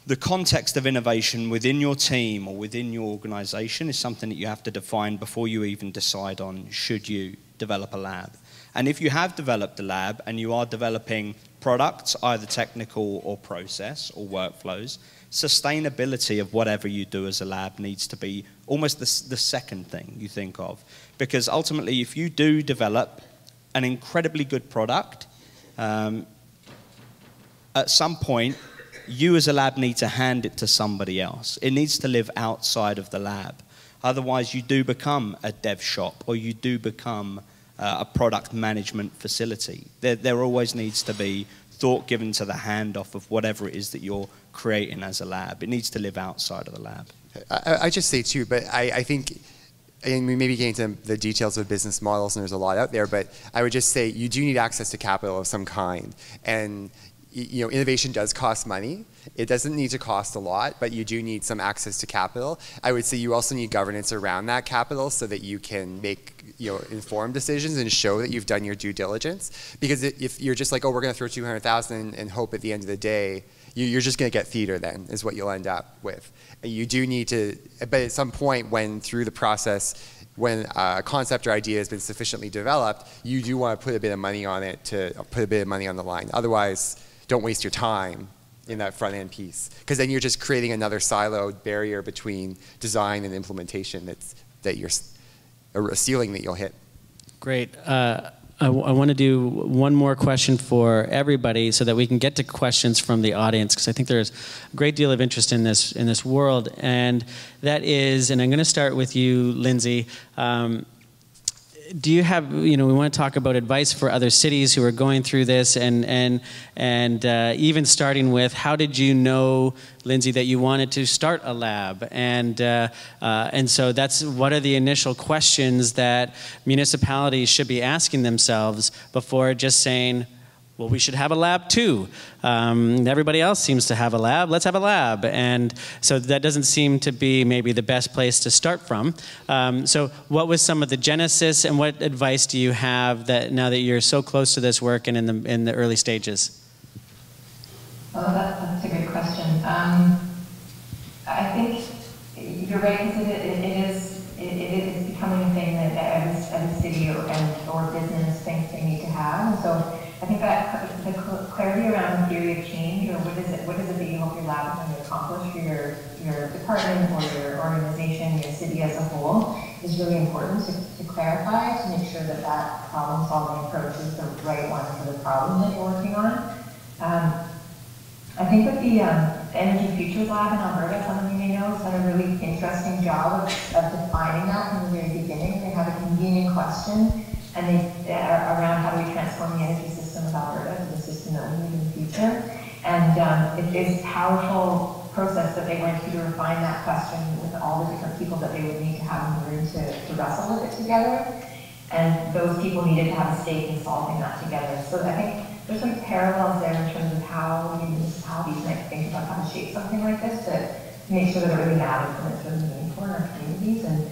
the context of innovation within your team or within your organization is something that you have to define before you even decide on should you develop a lab. And if you have developed a lab and you are developing products, either technical or process or workflows, sustainability of whatever you do as a lab needs to be almost the second thing you think of. Because ultimately, if you do develop an incredibly good product, at some point, you as a lab need to hand it to somebody else. It needs to live outside of the lab. Otherwise, you do become a dev shop or you do become a product management facility. There always needs to be thought given to the handoff of whatever it is that you're creating as a lab. It needs to live outside of the lab. I just say too, but I think, and we may be getting into the details of business models and there's a lot out there, but I would just say you do need access to capital of some kind. And you know, innovation does cost money. It doesn't need to cost a lot, but you do need some access to capital. I would say you also need governance around that capital so that you can make informed decisions and show that you've done your due diligence. Because if you're just like, oh, we're going to throw 200,000 and hope at the end of the day, you're just going to get theater then, is what you'll end up with. And you do need to, but at some point when through the process, when a concept or idea has been sufficiently developed, you do want to put a bit of money on it, to put a bit of money on the line. Otherwise, don't waste your time in that front end piece, because then you're just creating another siloed barrier between design and implementation that you're a ceiling that you'll hit. Great. I want to do one more question for everybody so that we can get to questions from the audience, because I think there's a great deal of interest in this world, and that is, and I'm going to start with you, Lindsay. Do you have, we want to talk about advice for other cities who are going through this, and even starting with, how did you know, Lindsay, that you wanted to start a lab? And so that's, what are the initial questions that municipalities should be asking themselves before just saying, well, we should have a lab too. Everybody else seems to have a lab. Let's have a lab. And so that doesn't seem to be maybe the best place to start from. So what was some of the genesis, and what advice do you have that now that you're so close to this work and in the early stages? Well, that's a great question. I think you're right, because it is becoming a thing that every city or business thinks they need to have. And so I think that the clarity around the theory of change, or what is it that you hope your lab is going to accomplish for your department or your organization, your city as a whole, is really important to clarify, to make sure that that problem-solving approach is the right one for the problem that you're working on. I think that the Energy Futures Lab in Alberta, some of you may know, has done a really interesting job of defining that from the very beginning. They have a convenient question, and around how do we transform the energy system of Alberta to the system that we need in the future. And it is a powerful process that they went through to refine that question with all the different people that they would need to have in the room to wrestle with it together. And those people needed to have a stake in solving that together. So I think there's some parallels there in terms of how municipalities might think about how to shape something like this to make sure that it really matters and it's really meaningful in our communities. And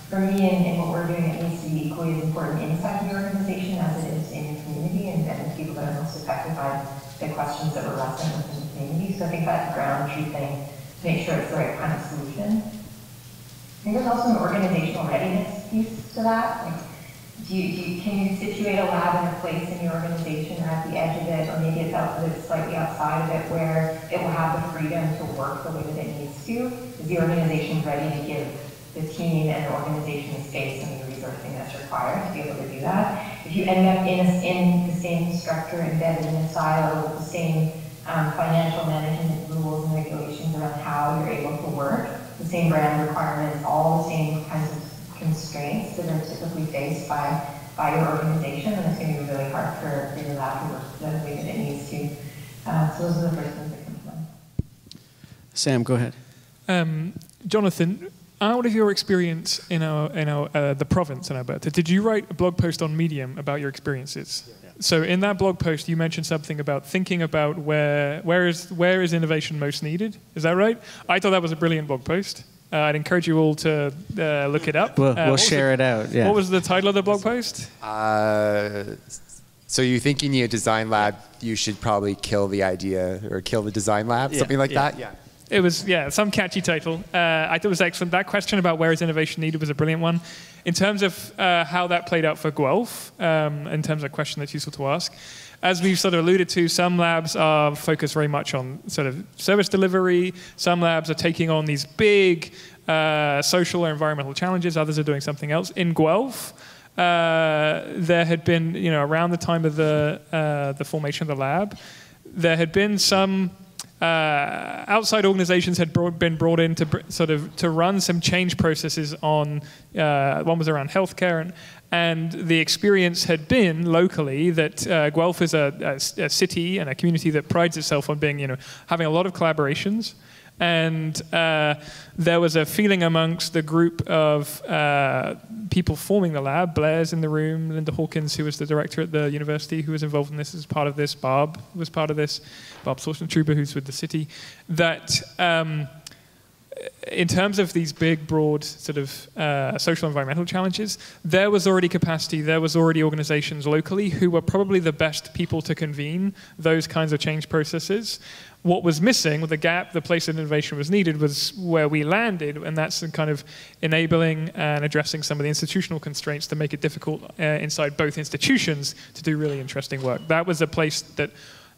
for me, and what we're doing, it needs to be equally as important inside the organization as it is in the community and the people that are most affected by the questions that we're wrestling with in the community. So I think that's ground truthing to make sure it's the right kind of solution. I think there's also an organizational readiness piece to that. Like, can you situate a lab in a place in your organization or at the edge of it, or maybe it's slightly outside of it, where it will have the freedom to work the way that it needs to? Is the organization ready to give the team and the organization the space and the resourcing that's required to be able to do that? If you end up in the same structure, embedded in a silo with the same financial management rules and regulations around how you're able to work, the same brand requirements, all the same kinds of constraints that are typically faced by your organization, and it's going to be really hard for your lab to work the way that it needs to. So those are the first things that come to mind. Sam, go ahead. Jonathan, out of your experience in the province in Alberta, did you write a blog post on Medium about your experiences? Yeah. So in that blog post, you mentioned something about thinking about where is innovation most needed. Is that right? I thought that was a brilliant blog post. I'd encourage you all to look it up. We'll share it out. Yeah. What was the title of the blog post? So you think you need a design lab, you should probably kill the idea or kill the design lab, something like that? Yeah. It was, some catchy title. I thought it was excellent. That question about where is innovation needed was a brilliant one. In terms of how that played out for Guelph, in terms of a question that's useful to ask, as we've sort of alluded to, some labs are focused very much on sort of service delivery. Some labs are taking on these big social or environmental challenges. Others are doing something else. In Guelph, there had been, around the time of the formation of the lab, there had been some outside organizations had been brought in to run some change processes on. One was around healthcare, and the experience had been locally that Guelph is a city and a community that prides itself on being, having a lot of collaborations. And there was a feeling amongst the group of people forming the lab, Blair's in the room, Linda Hawkins, who was the director at the university, who was involved in this as part of this, Barb was part of this, Barb Sorsen-Truber, who's with the city, that in terms of these big, broad sort of social environmental challenges, there was already capacity, there was already organizations locally who were probably the best people to convene those kinds of change processes. What was missing, the gap, the place that innovation was needed, was where we landed, and that's in kind of enabling and addressing some of the institutional constraints to make it difficult inside both institutions to do really interesting work. That was a place that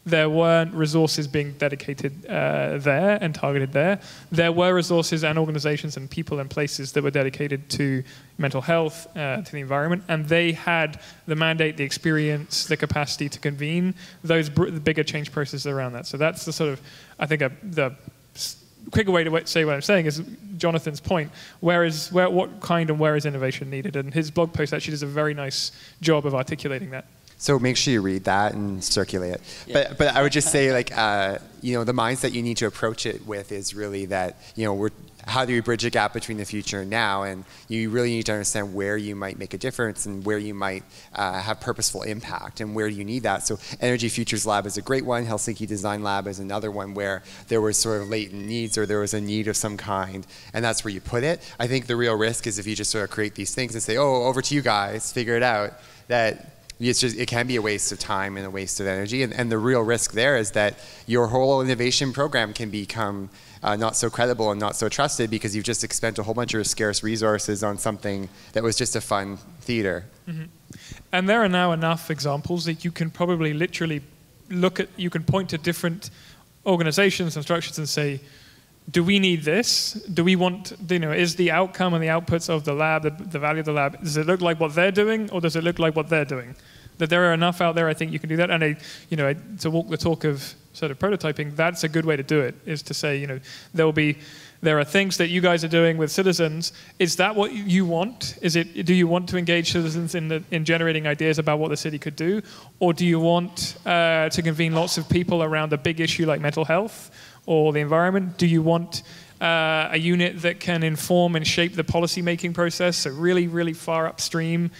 there weren't resources being dedicated there and targeted there. There were resources and organizations and people and places that were dedicated to mental health, to the environment, and they had the mandate, the experience, the capacity to convene those bigger change processes around that. So that's the sort of, I think, the quicker way to say what I'm saying is Jonathan's point. What kind and where is innovation needed? And his blog post actually does a very nice job of articulating that. So make sure you read that and circulate it. Yeah. But I would just say, like, the mindset you need to approach it with is really that, how do you bridge a gap between the future and now? And you really need to understand where you might make a difference and where you might have purposeful impact and where you need that. So Energy Futures Lab is a great one. Helsinki Design Lab is another one where there was sort of latent needs or there was a need of some kind, and that's where you put it. I think the real risk is if you just sort of create these things and say, oh, over to you guys, figure it out, that it can be a waste of time and a waste of energy. And the real risk there is that your whole innovation program can become not so credible and not so trusted because you've just spent a whole bunch of scarce resources on something that was just a fun theater. Mm-hmm. And there are now enough examples that you can probably literally you can point to different organizations and structures and say, do we need this? Do we want, is the outcome and the outputs of the lab, the value of the lab, does it look like what they're doing or does it look like what they're doing? That there are enough out there, I think you can do that. And to walk the talk of sort of prototyping, that's a good way to do it, is to say, there are things that you guys are doing with citizens. Is that what you want? Do you want to engage citizens in generating ideas about what the city could do? Or do you want to convene lots of people around a big issue like mental health or the environment? Do you want a unit that can inform and shape the policy-making process, so really, really far upstream,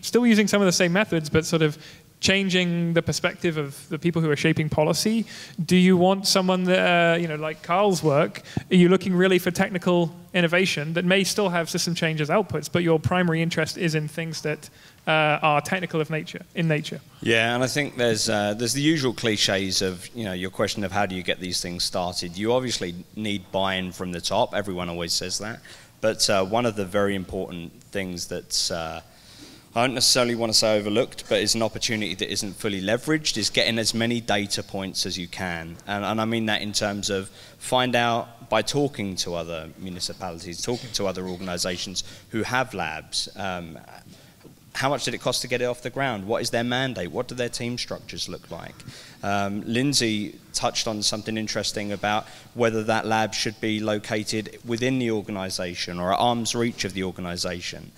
still using some of the same methods, but sort of changing the perspective of the people who are shaping policy? Do you want someone that, like Karl's work, are you looking really for technical innovation that may still have system change as outputs, but your primary interest is in things that are technical in nature? Yeah, and I think there's the usual cliches of, your question of how do you get these things started. You obviously need buy-in from the top. Everyone always says that. But one of the very important things that's I don't necessarily want to say overlooked, but it's an opportunity that isn't fully leveraged, is getting as many data points as you can. And I mean that in terms of find out by talking to other municipalities, talking to other organizations who have labs. How much did it cost to get it off the ground? What is their mandate? What do their team structures look like? Lindsay touched on something interesting about whether that lab should be located within the organization or at arm's reach of the organization.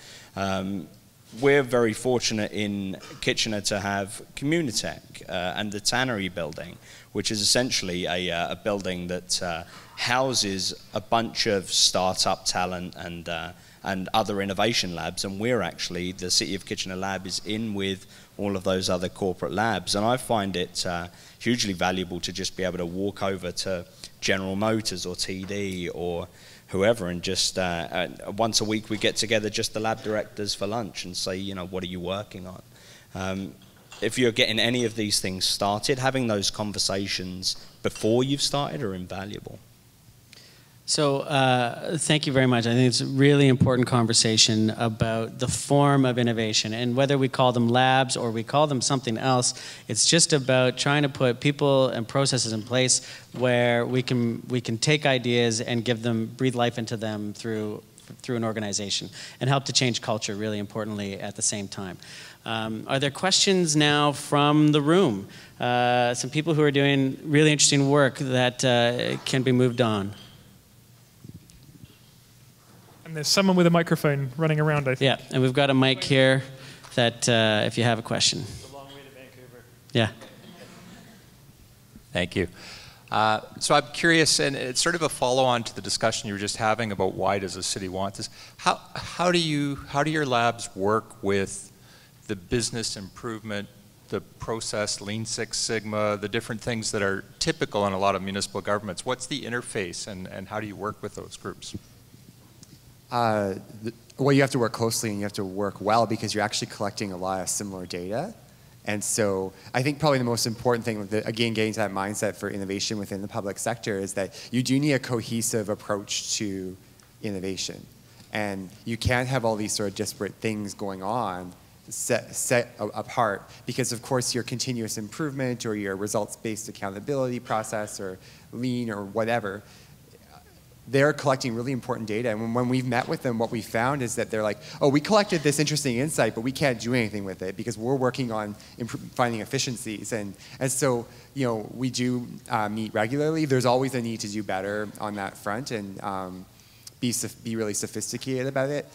We're very fortunate in Kitchener to have Communitech and the Tannery building, which is essentially a building that houses a bunch of startup talent and other innovation labs, and we're actually, the City of Kitchener lab is in with all of those other corporate labs, and I find it hugely valuable to just be able to walk over to General Motors or TD or whoever, and just once a week we get together, just the lab directors, for lunch and say, what are you working on? If you're getting any of these things started, having those conversations before you've started are invaluable. So thank you very much. I think it's a really important conversation about the form of innovation, and whether we call them labs or we call them something else, it's just about trying to put people and processes in place where we can take ideas and breathe life into them through an organization and help to change culture, really importantly, at the same time. Are there questions now from the room? Some people who are doing really interesting work that can be moved on. And there's someone with a microphone running around, I think. Yeah, and we've got a mic here that if you have a question. It's a long way to Vancouver. Yeah. Thank you. So I'm curious, and it's sort of a follow-on to the discussion you were just having about why does a city want this. How do your labs work with the business improvement, the process, Lean Six Sigma, the different things that are typical in a lot of municipal governments? What's the interface, and how do you work with those groups? Well, you have to work closely and you have to work well because you're actually collecting a lot of similar data. And so I think probably the most important thing, again, getting to that mindset for innovation within the public sector, is that you do need a cohesive approach to innovation. And you can't have all these sort of disparate things going on set apart, because of course your continuous improvement or your results-based accountability process or lean or whatever, they're collecting really important data. And when we've met with them, what we found is that they're like, oh, we collected this interesting insight, but we can't do anything with it because we're working on finding efficiencies. And so, we do meet regularly. There's always a need to do better on that front and be really sophisticated about it.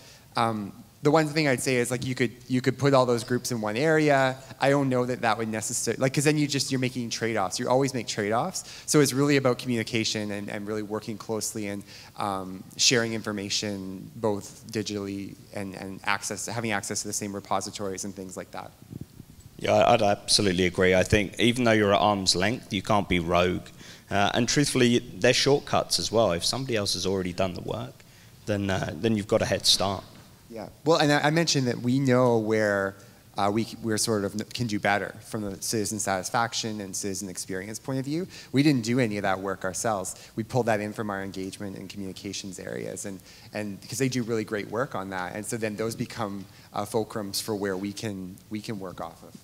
The one thing I'd say is, like, you could put all those groups in one area. I don't know that would necessarily, because then you're making trade-offs. You always make trade-offs. So it's really about communication and really working closely and sharing information both digitally and having access to the same repositories and things like that. Yeah, I'd absolutely agree. I think even though you're at arm's length, you can't be rogue. And truthfully, there's shortcuts as well. If somebody else has already done the work, then you've got a head start. Yeah, well, and I mentioned that we know where we're sort of can do better from the citizen satisfaction and citizen experience point of view. We didn't do any of that work ourselves. We pulled that in from our engagement and communications areas, and because they do really great work on that, and so then those become fulcrums for where we can work off of.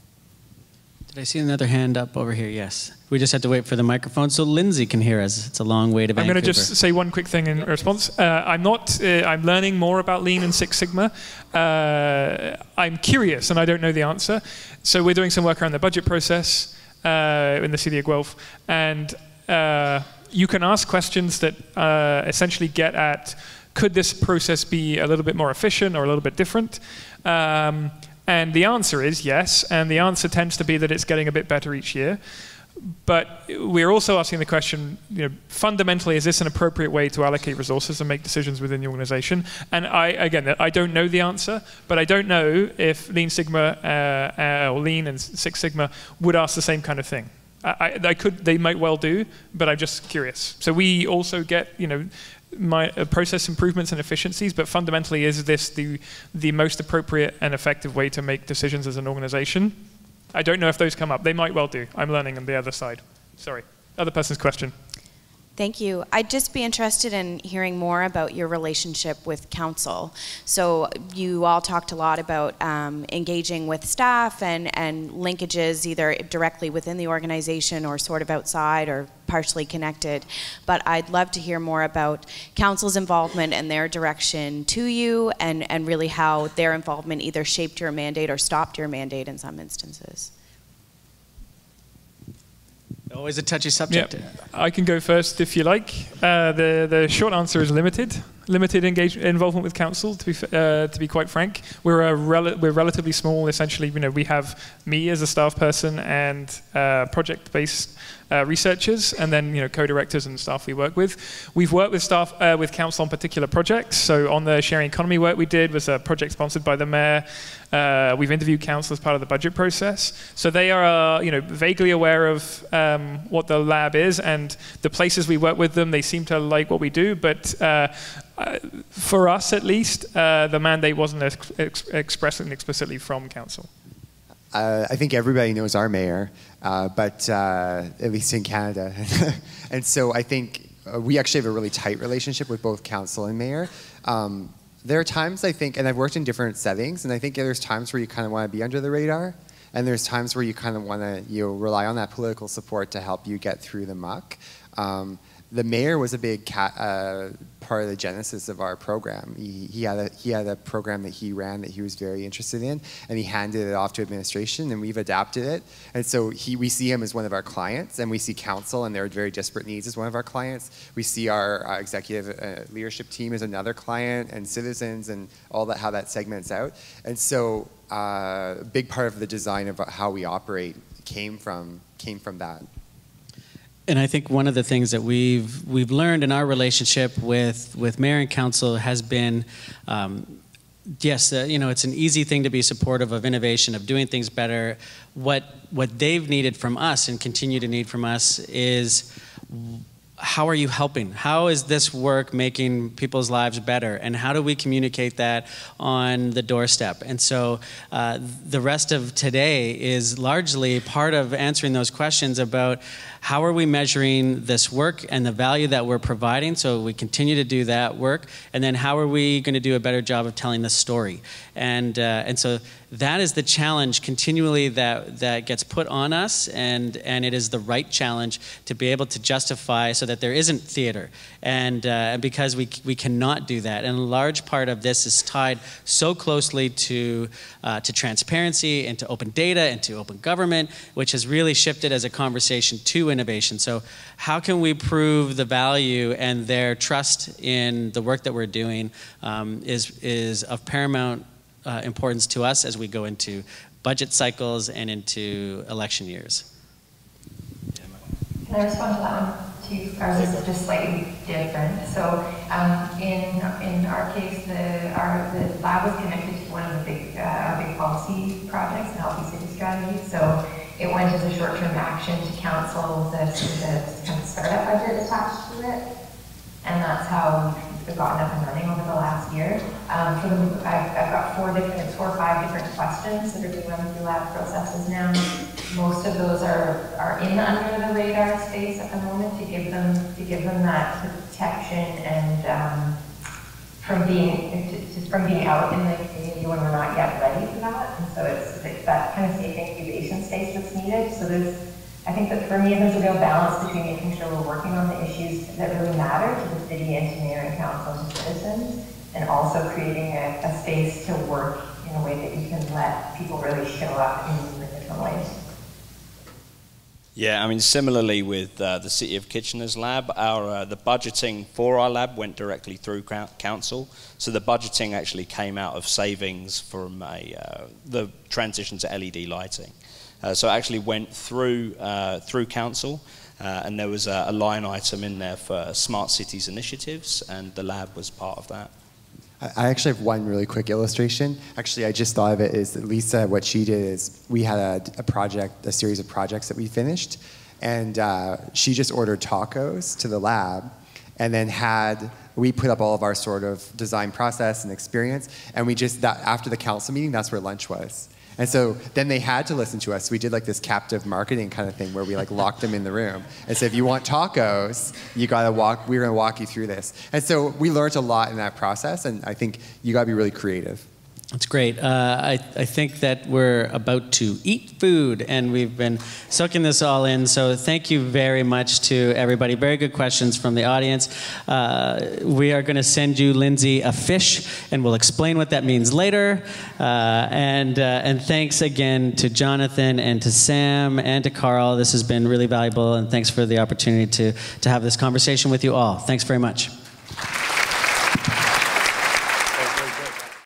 Did I see another hand up over here? Yes. We just had to wait for the microphone so Lindsay can hear us. It's a long way to Vancouver. I'm going to just say one quick thing in response. I'm learning more about Lean and Six Sigma. I'm curious and I don't know the answer. So we're doing some work around the budget process in the city of Guelph. And you can ask questions that essentially get at, could this process be a little bit more efficient or a little bit different? And the answer is yes, and the answer tends to be that it's getting a bit better each year. But we're also asking the question, fundamentally, is this an appropriate way to allocate resources and make decisions within the organization? And I don't know the answer, but I don't know if Lean Sigma or Lean and Six Sigma would ask the same kind of thing. They might well do, but I'm just curious. So we also get, process improvements and efficiencies, but fundamentally, is this the most appropriate and effective way to make decisions as an organization? I don't know if those come up. They might well do. I'm learning on the other side. Sorry. Other person's question. Thank you. I'd just be interested in hearing more about your relationship with Counsel. So you all talked a lot about engaging with staff and linkages either directly within the organization or sort of outside or partially connected. But I'd love to hear more about Counsel's involvement and their direction to you and really how their involvement either shaped your mandate or stopped your mandate in some instances. Always a touchy subject. Yeah, I can go first if you like. The short answer is limited. Limited involvement with Counsel, to be quite frank. We're relatively small. Essentially, we have me as a staff person and project-based researchers, and then co-directors and staff we work with. We've worked with staff with Counsel on particular projects. So on the sharing economy work we did was a project sponsored by the mayor. We've interviewed Counsel as part of the budget process. So they are vaguely aware of what the lab is, and the places we work with them, they seem to like what we do. But for us, at least, the mandate wasn't expressed explicitly from Counsel. I think everybody knows our mayor, but at least in Canada. And so I think we actually have a really tight relationship with both Counsel and mayor. There are times, I think, and I've worked in different settings, and I think there's times where you kind of want to be under the radar, and there's times where you kind of want to rely on that political support to help you get through the muck. The mayor was a big part of the genesis of our program. He had a program that he ran that he was very interested in, and he handed it off to administration, and we've adapted it. And so we see him as one of our clients, and we see Counsel and their very disparate needs as one of our clients. We see our executive leadership team as another client, and citizens, and all that, how that segments out. And so a big part of the design of how we operate came from that. And I think one of the things that we've learned in our relationship with mayor and council has been, yes, it's an easy thing to be supportive of innovation, of doing things better. What they've needed from us and continue to need from us is, how are you helping? How is this work making people's lives better? And how do we communicate that on the doorstep? And so the rest of today is largely part of answering those questions about how are we measuring this work and the value that we're providing so we continue to do that work, and then how are we going to do a better job of telling the story? And so that is the challenge continually that gets put on us, and it is the right challenge to be able to justify so that there isn't theater, and because we cannot do that. And a large part of this is tied so closely to transparency and to open data and to open government, which has really shifted as a conversation to innovation. So how can we prove the value and their trust in the work that we're doing is of paramount importance to us as we go into budget cycles and into election years. Can I respond to that one too? Ours is just slightly different. So in our case, the lab was connected to one of the our big policy projects, the Healthy City Strategy. So it went as a short-term action to council, the kind of startup budget attached to it. And that's how we've gotten up and running over the last year. I've got four or five different questions that are being run through lab processes now. Most of those are in the under the radar space at the moment to give them that protection and from being out in the community when we're not yet ready for that. And so it's that kind of safe incubation space that's needed. So I think that for me, there's a real balance between making sure we're working on the issues that really matter to the city and to mayor and council and citizens, and also creating a space to work in a way that you can let people really show up in different ways. Yeah, I mean, similarly with the City of Kitchener's lab, the budgeting for our lab went directly through council. So the budgeting actually came out of savings from the transition to LED lighting. So it actually went through Counsel, and there was a line item in there for smart cities initiatives, and the lab was part of that. I actually have one really quick illustration. Actually, I just thought of it is that Lisa, what she did is we had a series of projects that we finished, and she just ordered tacos to the lab, and then we put up all of our sort of design process and experience, and we just, after the council meeting, that's where lunch was. And so then they had to listen to us. We did like this captive marketing kind of thing where we like locked them in the room and said, if you want tacos, we're gonna walk you through this. And so we learned a lot in that process, and I think you gotta be really creative. That's great. I think that we're about to eat food, and we've been soaking this all in. So thank you very much to everybody. Very good questions from the audience. We are going to send you, Lindsay, a fish, and we'll explain what that means later. And thanks again to Jonathan and to Sam and to Karl. This has been really valuable, and thanks for the opportunity to have this conversation with you all. Thanks very much.